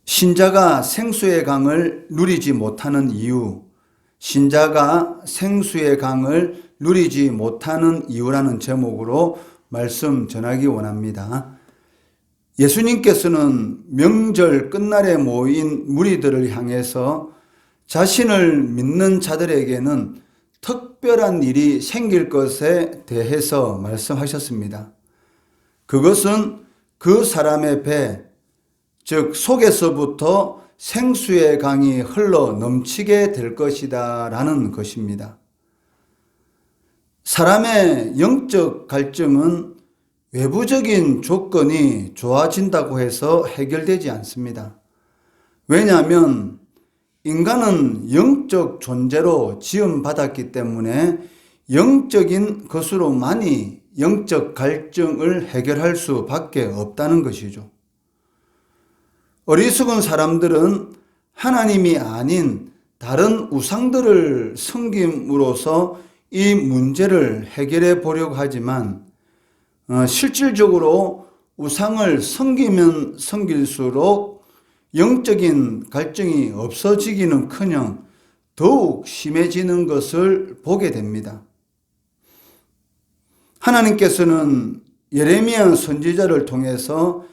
신자가 생수의 강을 누리지 못하는 이유, 신자가 생수의 강을 누리지 못하는 이유라는 제목으로 말씀 전하기 원합니다. 예수님께서는 명절 끝날에 모인 무리들을 향해서 자신을 믿는 자들에게는 특별한 일이 생길 것에 대해서 말씀하셨습니다. 그것은 그 사람의 배, 즉 속에서부터 생수의 강이 흘러 넘치게 될 것이다 라는 것입니다. 사람의 영적 갈증은 외부적인 조건이 좋아진다고 해서 해결되지 않습니다. 왜냐하면 인간은 영적 존재로 지음받았기 때문에 영적인 것으로만이 영적 갈증을 해결할 수밖에 없다는 것이죠. 어리석은 사람들은 하나님이 아닌 다른 우상들을 섬김으로써 이 문제를 해결해 보려고 하지만 실질적으로 우상을 섬기면 섬길수록 영적인 갈증이 없어지기는커녕 더욱 심해지는 것을 보게 됩니다. 하나님께서는 예레미야 선지자를 통해서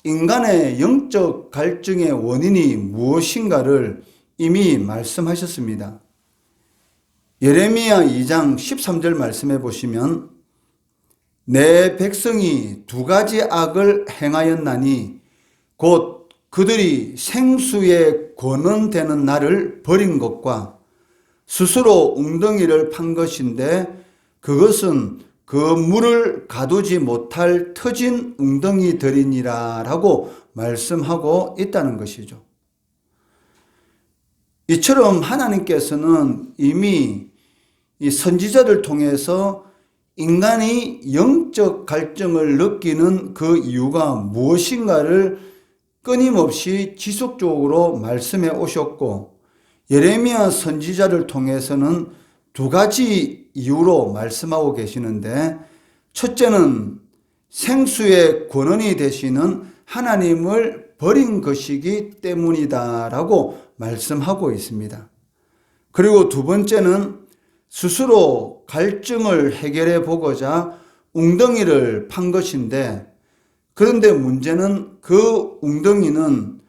인간의 영적 갈증의 원인이 무엇인가를 이미 말씀하셨습니다. 예레미야 2장 13절 말씀해 보시면 내 백성이 두 가지 악을 행하였나니 곧 그들이 생수의 권원되는 날을 버린 것과 스스로 웅덩이를 판 것인데 그것은 그 물을 가두지 못할 터진 웅덩이들이니라 라고 말씀하고 있다는 것이죠. 이처럼 하나님께서는 이미 이 선지자를 통해서 인간이 영적 갈증을 느끼는 그 이유가 무엇인가를 끊임없이 지속적으로 말씀해 오셨고 예레미야 선지자를 통해서는 두 가지 이유로 말씀하고 계시는데 첫째는 생수의 권원이 되시는 하나님을 버린 것이기 때문이다라고 말씀하고 있습니다. 그리고 두 번째는 스스로 갈증을 해결해 보고자 웅덩이를 판 것인데 그런데 문제는 그 웅덩이는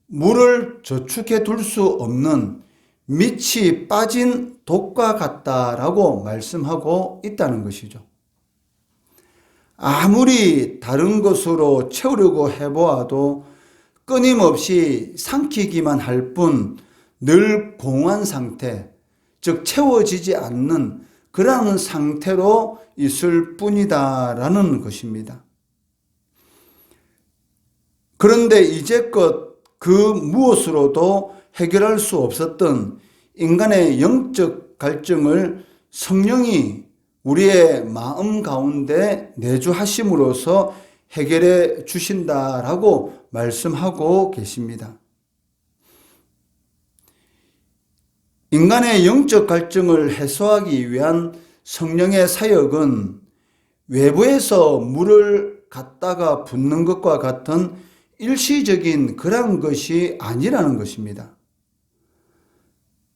물을 저축해 둘 수 없는 밑이 빠진 독과 같다라고 말씀하고 있다는 것이죠. 아무리 다른 것으로 채우려고 해보아도 끊임없이 삼키기만 할 뿐 늘 공허한 상태, 즉 채워지지 않는 그러한 상태로 있을 뿐이다라는 것입니다. 그런데 이제껏 그 무엇으로도 해결할 수 없었던 인간의 영적 갈증을 성령이 우리의 마음 가운데 내주하심으로써 해결해 주신다라고 말씀하고 계십니다. 인간의 영적 갈증을 해소하기 위한 성령의 사역은 외부에서 물을 갖다가 붓는 것과 같은 일시적인 그런 것이 아니라는 것입니다.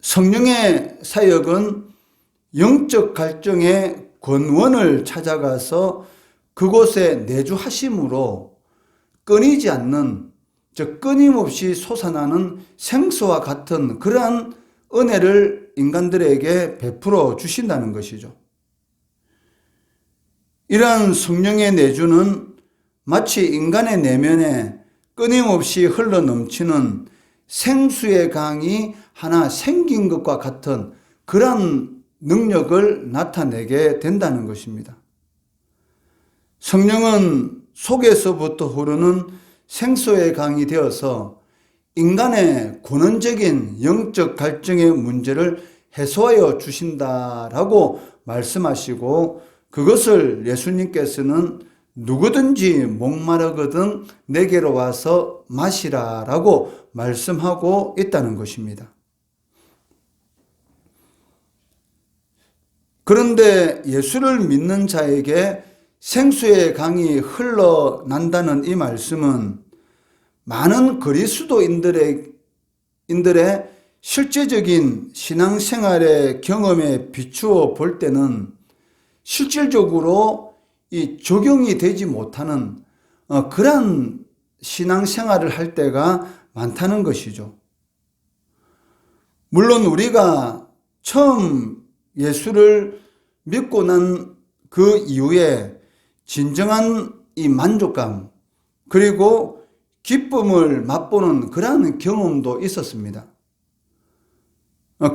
성령의 사역은 영적 갈증의 권원을 찾아가서 그곳에 내주하심으로 끊이지 않는, 즉 끊임없이 솟아나는 생수와 같은 그러한 은혜를 인간들에게 베풀어 주신다는 것이죠. 이러한 성령의 내주는 마치 인간의 내면에 끊임없이 흘러넘치는 생수의 강이 하나 생긴 것과 같은 그러한 능력을 나타내게 된다는 것입니다. 성령은 속에서부터 흐르는 생수의 강이 되어서 인간의 근원적인 영적 갈증의 문제를 해소하여 주신다라고 말씀하시고 그것을 예수님께서는 누구든지 목마르거든 내게로 와서 마시라라고 말씀하고 있다는 것입니다. 그런데 예수를 믿는 자에게 생수의 강이 흘러난다는 이 말씀은 많은 그리스도인들의 실제적인 신앙생활의 경험에 비추어 볼 때는 실질적으로 이 적용이 되지 못하는 그러한 신앙생활을 할 때가 많다는 것이죠. 물론 우리가 처음 예수를 믿고 난 그 이후에 진정한 이 만족감 그리고 기쁨을 맛보는 그러한 경험도 있었습니다.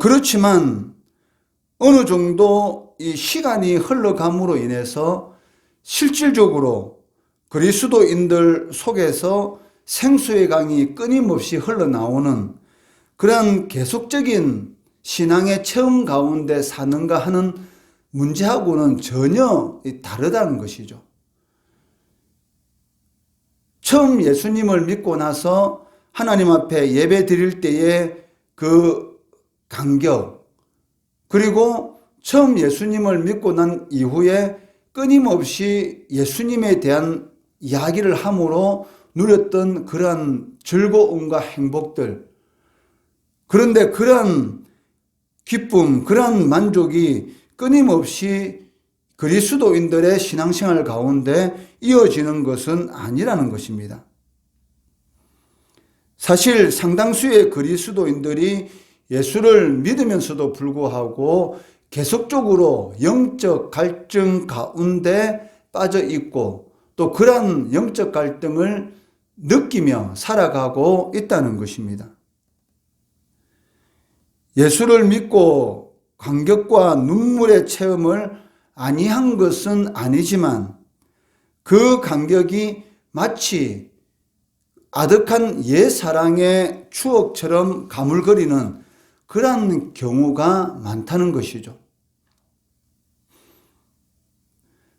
그렇지만 어느 정도 이 시간이 흘러감으로 인해서 실질적으로 그리스도인들 속에서 생수의 강이 끊임없이 흘러나오는 그러한 계속적인 신앙의 체험 가운데 사는가 하는 문제하고는 전혀 다르다는 것이죠. 처음 예수님을 믿고 나서 하나님 앞에 예배 드릴 때의 그 감격, 그리고 처음 예수님을 믿고 난 이후에 끊임없이 예수님에 대한 이야기를 함으로 누렸던 그러한 즐거움과 행복들, 그런데 그러한 기쁨, 그러한 만족이 끊임없이 그리스도인들의 신앙생활 가운데 이어지는 것은 아니라는 것입니다. 사실 상당수의 그리스도인들이 예수를 믿으면서도 불구하고 계속적으로 영적 갈등 가운데 빠져 있고 또 그러한 영적 갈등을 느끼며 살아가고 있다는 것입니다. 예수를 믿고 감격과 눈물의 체험을 아니한 것은 아니지만 그 감격이 마치 아득한 옛사랑의 추억처럼 가물거리는 그러한 경우가 많다는 것이죠.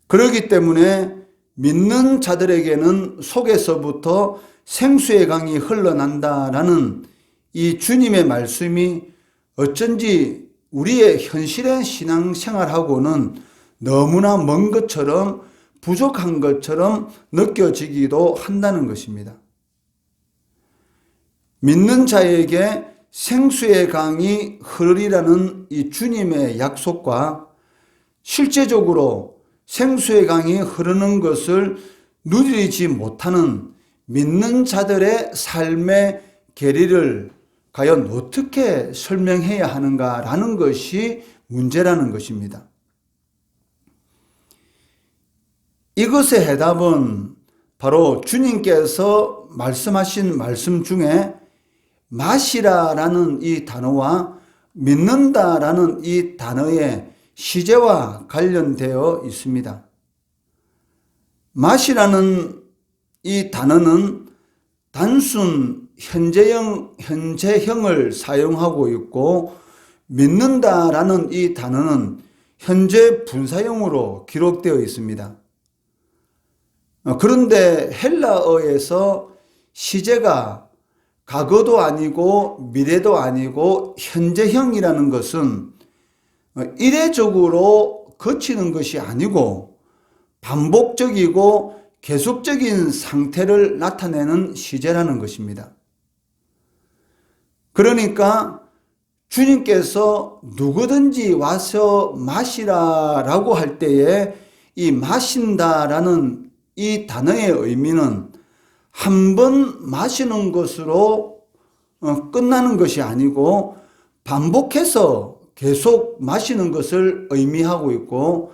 그렇기 때문에 믿는 자들에게는 속에서부터 생수의 강이 흘러난다라는 이 주님의 말씀이 어쩐지 우리의 현실의 신앙생활하고는 너무나 먼 것처럼 부족한 것처럼 느껴지기도 한다는 것입니다. 믿는 자에게 생수의 강이 흐르리라는 이 주님의 약속과 실제적으로 생수의 강이 흐르는 것을 누리지 못하는 믿는 자들의 삶의 계리를 과연 어떻게 설명해야 하는가라는 것이 문제라는 것입니다. 이것의 해답은 바로 주님께서 말씀하신 말씀 중에 마시라라는 이 단어와 믿는다라는 이 단어의 시제와 관련되어 있습니다. 마시라는 이 단어는 단순 현재형을 사용하고 있고 믿는다라는 이 단어는 현재 분사형으로 기록되어 있습니다. 그런데 헬라어에서 시제가 과거도 아니고 미래도 아니고 현재형이라는 것은 이례적으로 거치는 것이 아니고 반복적이고 계속적인 상태를 나타내는 시제라는 것입니다. 그러니까 주님께서 누구든지 와서 마시라라고 할 때에 이 마신다라는 이 단어의 의미는 한 번 마시는 것으로 끝나는 것이 아니고 반복해서 계속 마시는 것을 의미하고 있고,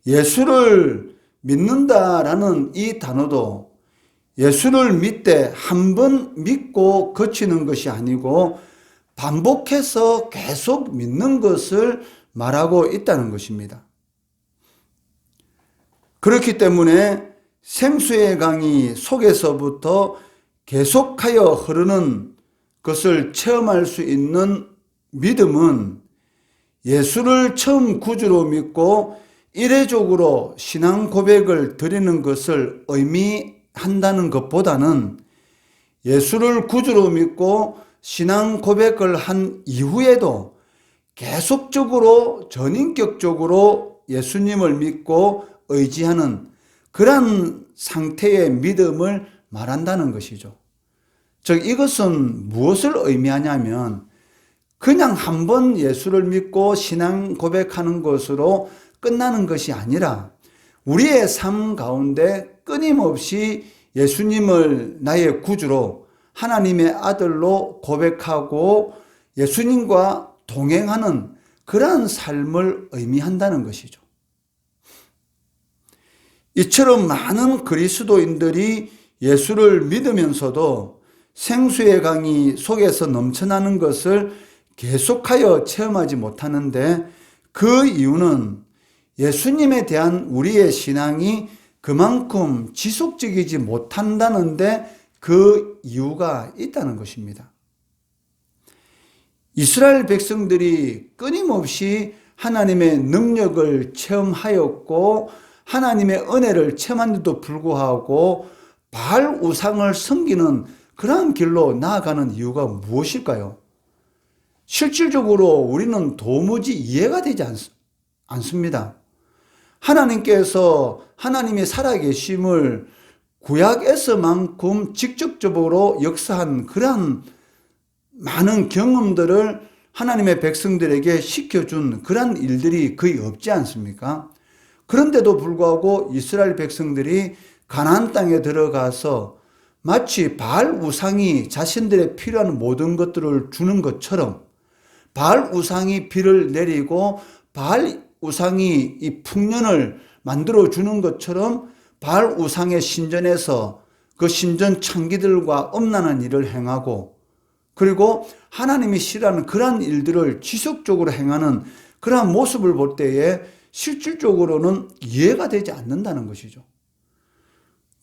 예수를 믿는다라는 이 단어도 예수를 믿되 한 번 믿고 거치는 것이 아니고 반복해서 계속 믿는 것을 말하고 있다는 것입니다. 그렇기 때문에 생수의 강이 속에서부터 계속하여 흐르는 것을 체험할 수 있는 믿음은 예수를 처음 구주로 믿고 이례적으로 신앙 고백을 드리는 것을 의미한다는 것보다는 예수를 구주로 믿고 신앙 고백을 한 이후에도 계속적으로 전인격적으로 예수님을 믿고 의지하는 그러한 상태의 믿음을 말한다는 것이죠. 즉 이것은 무엇을 의미하냐면 그냥 한번 예수를 믿고 신앙 고백하는 것으로 끝나는 것이 아니라 우리의 삶 가운데 끊임없이 예수님을 나의 구주로 하나님의 아들로 고백하고 예수님과 동행하는 그러한 삶을 의미한다는 것이죠. 이처럼 많은 그리스도인들이 예수를 믿으면서도 생수의 강이 속에서 넘쳐나는 것을 계속하여 체험하지 못하는데 그 이유는 예수님에 대한 우리의 신앙이 그만큼 지속적이지 못한다는데 그 이유가 있다는 것입니다. 이스라엘 백성들이 끊임없이 하나님의 능력을 체험하였고 하나님의 은혜를 체험한데도 불구하고 바알 우상을 섬기는 그러한 길로 나아가는 이유가 무엇일까요? 실질적으로 우리는 도무지 이해가 되지 않습니다. 하나님께서 하나님의 살아계심을 구약에서만큼 직접적으로 역사한 그러한 많은 경험들을 하나님의 백성들에게 시켜준 그러한 일들이 거의 없지 않습니까? 그런데도 불구하고 이스라엘 백성들이 가나안 땅에 들어가서 마치 바알 우상이 자신들의 필요한 모든 것들을 주는 것처럼 바알 우상이 비를 내리고 바알 우상이 이 풍년을 만들어 주는 것처럼 바알 우상의 신전에서 그 신전 창기들과 엄란한 일을 행하고 그리고 하나님이 싫어하는 그러한 일들을 지속적으로 행하는 그러한 모습을 볼 때에 실질적으로는 이해가 되지 않는다는 것이죠.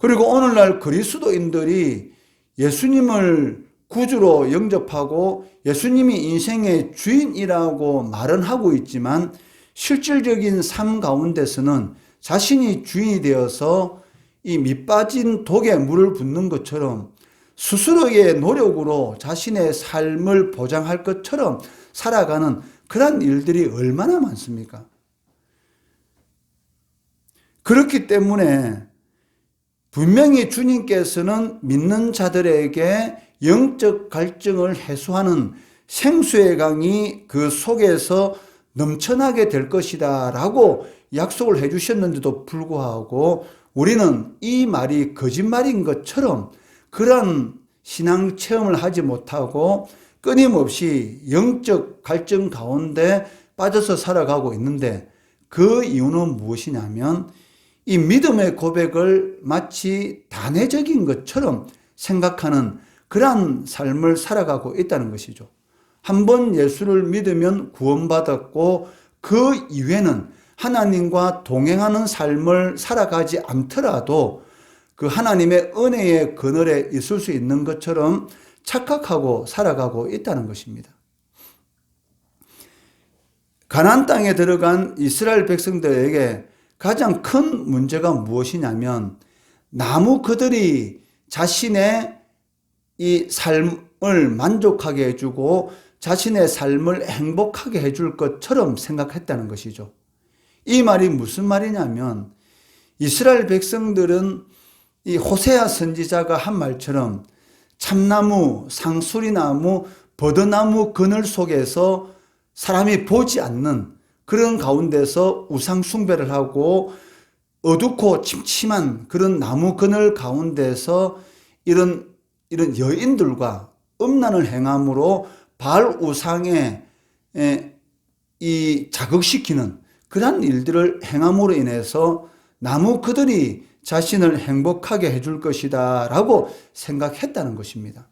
그리고 오늘날 그리스도인들이 예수님을 구주로 영접하고 예수님이 인생의 주인이라고 말은 하고 있지만 실질적인 삶 가운데서는 자신이 주인이 되어서 이 밑빠진 독에 물을 붓는 것처럼 스스로의 노력으로 자신의 삶을 보장할 것처럼 살아가는 그런 일들이 얼마나 많습니까? 그렇기 때문에 분명히 주님께서는 믿는 자들에게 영적 갈증을 해소하는 생수의 강이 그 속에서 넘쳐나게 될 것이다 라고 약속을 해주셨는데도 불구하고 우리는 이 말이 거짓말인 것처럼 그런 신앙 체험을 하지 못하고 끊임없이 영적 갈증 가운데 빠져서 살아가고 있는데 그 이유는 무엇이냐면 이 믿음의 고백을 마치 단회적인 것처럼 생각하는 그러한 삶을 살아가고 있다는 것이죠. 한번 예수를 믿으면 구원받았고 그 이후에는 하나님과 동행하는 삶을 살아가지 않더라도 그 하나님의 은혜의 그늘에 있을 수 있는 것처럼 착각하고 살아가고 있다는 것입니다. 가나안 땅에 들어간 이스라엘 백성들에게 가장 큰 문제가 무엇이냐면 나무 그들이 자신의 이 삶을 만족하게 해주고 자신의 삶을 행복하게 해줄 것처럼 생각했다는 것이죠. 이 말이 무슨 말이냐면 이스라엘 백성들은 이 호세아 선지자가 한 말처럼 참나무, 상수리나무, 버드나무 그늘 속에서 사람이 보지 않는 그런 가운데서 우상 숭배를 하고 어둡고 침침한 그런 나무 그늘 가운데서 이런 여인들과 음란을 행함으로 바알 우상에 이 자극시키는 그러한 일들을 행함으로 인해서 나무 그들이 자신을 행복하게 해줄 것이다 라고 생각했다는 것입니다.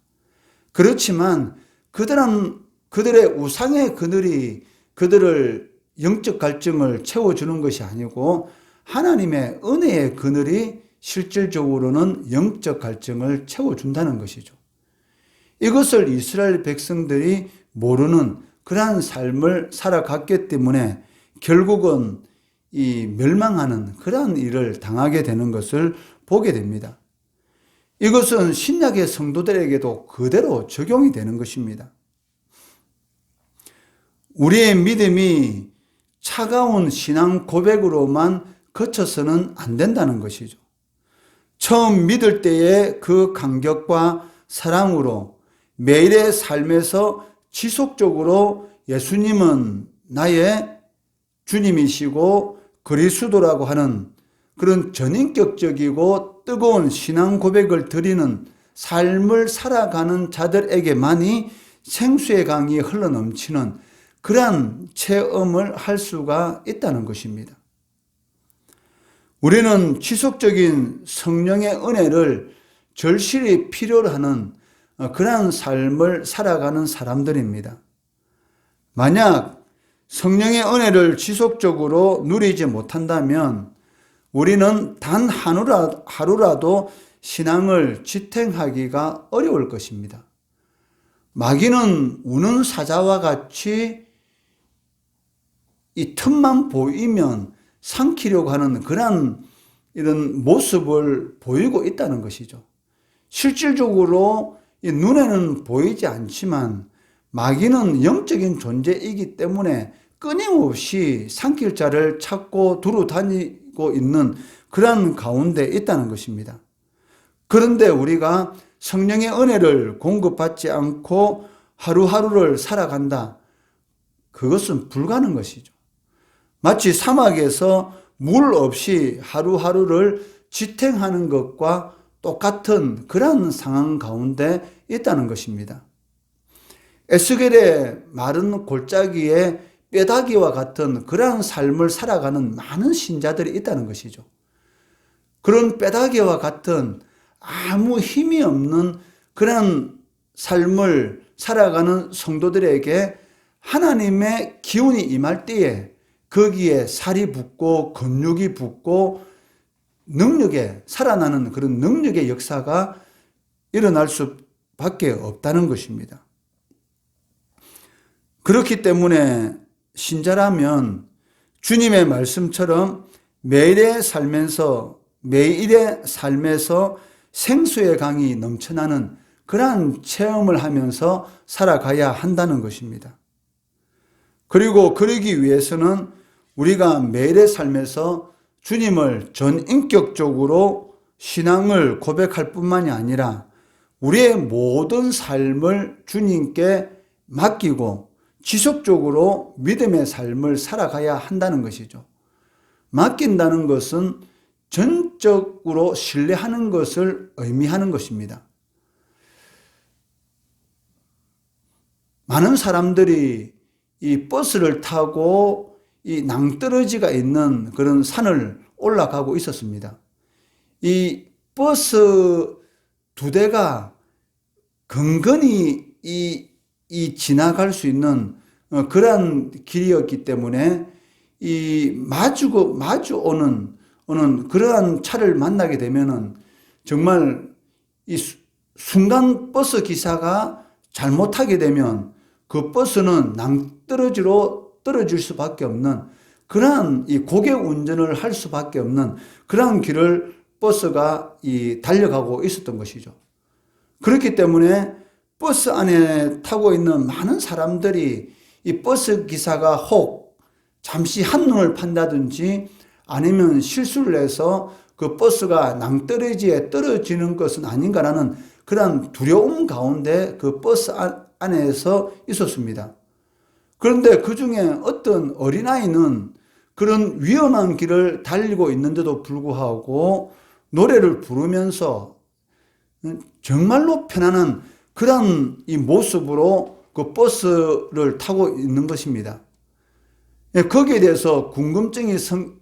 그렇지만 그들의 우상의 그늘이 그들을 영적 갈증을 채워주는 것이 아니고 하나님의 은혜의 그늘이 실질적으로는 영적 갈증을 채워준다는 것이죠. 이것을 이스라엘 백성들이 모르는 그러한 삶을 살아갔기 때문에 결국은 이 멸망하는 그러한 일을 당하게 되는 것을 보게 됩니다. 이것은 신약의 성도들에게도 그대로 적용이 되는 것입니다. 우리의 믿음이 차가운 신앙 고백으로만 그쳐서는 안 된다는 것이죠. 처음 믿을 때의 그 감격과 사랑으로 매일의 삶에서 지속적으로 예수님은 나의 주님이시고 그리스도라고 하는 그런 전인격적이고 뜨거운 신앙 고백을 드리는 삶을 살아가는 자들에게만이 생수의 강이 흘러넘치는 그러한 체험을 할 수가 있다는 것입니다. 우리는 지속적인 성령의 은혜를 절실히 필요로 하는 그러한 삶을 살아가는 사람들입니다. 만약 성령의 은혜를 지속적으로 누리지 못한다면 우리는 단 하루라도 신앙을 지탱하기가 어려울 것입니다. 마귀는 우는 사자와 같이 이 틈만 보이면 삼키려고 하는 그런 이런 모습을 보이고 있다는 것이죠. 실질적으로 이 눈에는 보이지 않지만 마귀는 영적인 존재이기 때문에 끊임없이 삼킬 자를 찾고 두루 다니고 있는 그런 가운데 있다는 것입니다. 그런데 우리가 성령의 은혜를 공급받지 않고 하루하루를 살아간다. 그것은 불가능한 것이죠. 마치 사막에서 물 없이 하루하루를 지탱하는 것과 똑같은 그런 상황 가운데 있다는 것입니다. 에스겔의 마른 골짜기에 뼈다귀와 같은 그러한 삶을 살아가는 많은 신자들이 있다는 것이죠. 그런 뼈다귀와 같은 아무 힘이 없는 그런 삶을 살아가는 성도들에게 하나님의 기운이 임할 때에 거기에 살이 붙고 근육이 붙고 능력에 살아나는 그런 능력의 역사가 일어날 수밖에 없다는 것입니다. 그렇기 때문에 신자라면 주님의 말씀처럼 매일의 삶에서 생수의 강이 넘쳐나는 그러한 체험을 하면서 살아가야 한다는 것입니다. 그리고 그러기 위해서는 우리가 매일의 삶에서 주님을 전인격적으로 신앙을 고백할 뿐만이 아니라 우리의 모든 삶을 주님께 맡기고 지속적으로 믿음의 삶을 살아가야 한다는 것이죠. 맡긴다는 것은 전적으로 신뢰하는 것을 의미하는 것입니다. 많은 사람들이 이 버스를 타고 이 낭떠러지가 있는 그런 산을 올라가고 있었습니다. 이 버스 두 대가 근근히 지나갈 수 있는 그러한 길이었기 때문에 이 마주 오는 그러한 차를 만나게 되면은 정말 이 순간 버스 기사가 잘못하게 되면 그 버스는 낭떠러지로 떨어질 수밖에 없는 그러한 이 고개 운전을 할 수밖에 없는 그러한 길을 버스가 달려가고 있었던 것이죠. 그렇기 때문에 버스 안에 타고 있는 많은 사람들이 이 버스 기사가 혹 잠시 한눈을 판다든지 아니면 실수를 해서 그 버스가 낭떠러지에 떨어지는 것은 아닌가라는 그런 두려움 가운데 그 버스 안에서 있었습니다. 그런데 그 중에 어떤 어린아이는 그런 위험한 길을 달리고 있는데도 불구하고 노래를 부르면서 정말로 편안한 그런 이 모습으로 그 버스를 타고 있는 것입니다. 거기에 대해서 궁금증이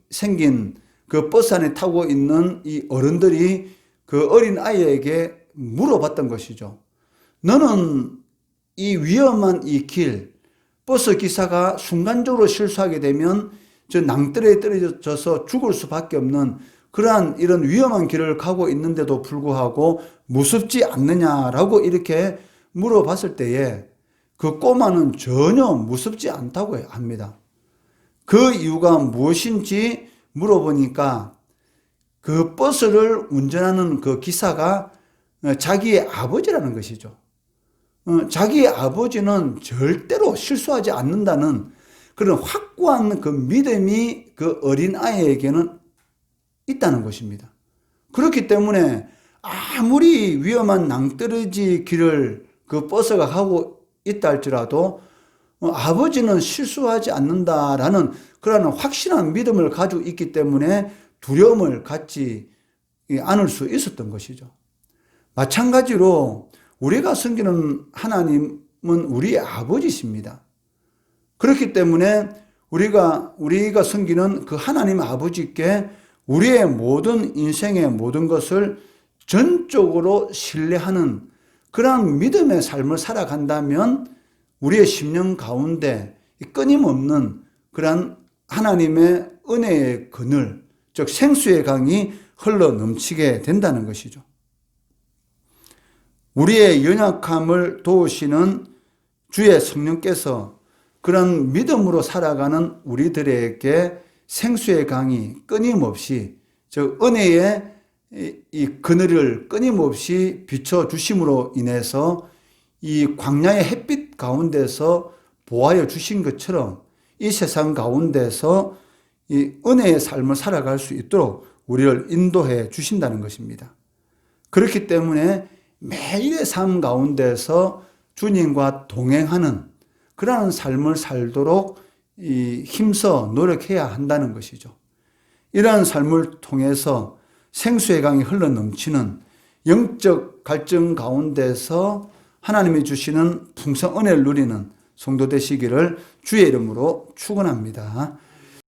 생긴 그 버스 안에 타고 있는 이 어른들이 그 어린 아이에게 물어봤던 것이죠. 너는 이 위험한 이 길, 버스 기사가 순간적으로 실수하게 되면 저 낭떠러지에 떨어져서 죽을 수밖에 없는 그러한 이런 위험한 길을 가고 있는데도 불구하고 무섭지 않느냐라고 이렇게 물어봤을 때에 그 꼬마는 전혀 무섭지 않다고 합니다. 그 이유가 무엇인지 물어보니까 그 버스를 운전하는 그 기사가 자기의 아버지라는 것이죠. 자기의 아버지는 절대로 실수하지 않는다는 그런 확고한 그 믿음이 그 어린 아이에게는 있다는 것입니다. 그렇기 때문에 아무리 위험한 낭떠러지 길을 그 버스가 가고 있다 할지라도 아버지는 실수하지 않는다라는 그러한 확실한 믿음을 가지고 있기 때문에 두려움을 갖지 않을 수 있었던 것이죠. 마찬가지로 우리가 섬기는 하나님은 우리의 아버지십니다. 그렇기 때문에 우리가 섬기는 그 하나님 아버지께 우리의 모든 인생의 모든 것을 전적으로 신뢰하는 그러한 믿음의 삶을 살아간다면 우리의 심령 가운데 끊임없는 그러한 하나님의 은혜의 그늘, 즉 생수의 강이 흘러 넘치게 된다는 것이죠. 우리의 연약함을 도우시는 주의 성령께서 그런 믿음으로 살아가는 우리들에게 생수의 강이 끊임없이, 즉 은혜의 이 그늘을 끊임없이 비춰주심으로 인해서 이 광야의 햇빛 가운데서 보하여 주신 것처럼 이 세상 가운데서 이 은혜의 삶을 살아갈 수 있도록 우리를 인도해 주신다는 것입니다. 그렇기 때문에 매일의 삶 가운데서 주님과 동행하는 그러한 삶을 살도록 힘써 노력해야 한다는 것이죠. 이러한 삶을 통해서 생수의 강이 흘러 넘치는 영적 갈증 가운데서 하나님이 주시는 풍성 은혜를 누리는 성도 되시기를 주의 이름으로 축원합니다.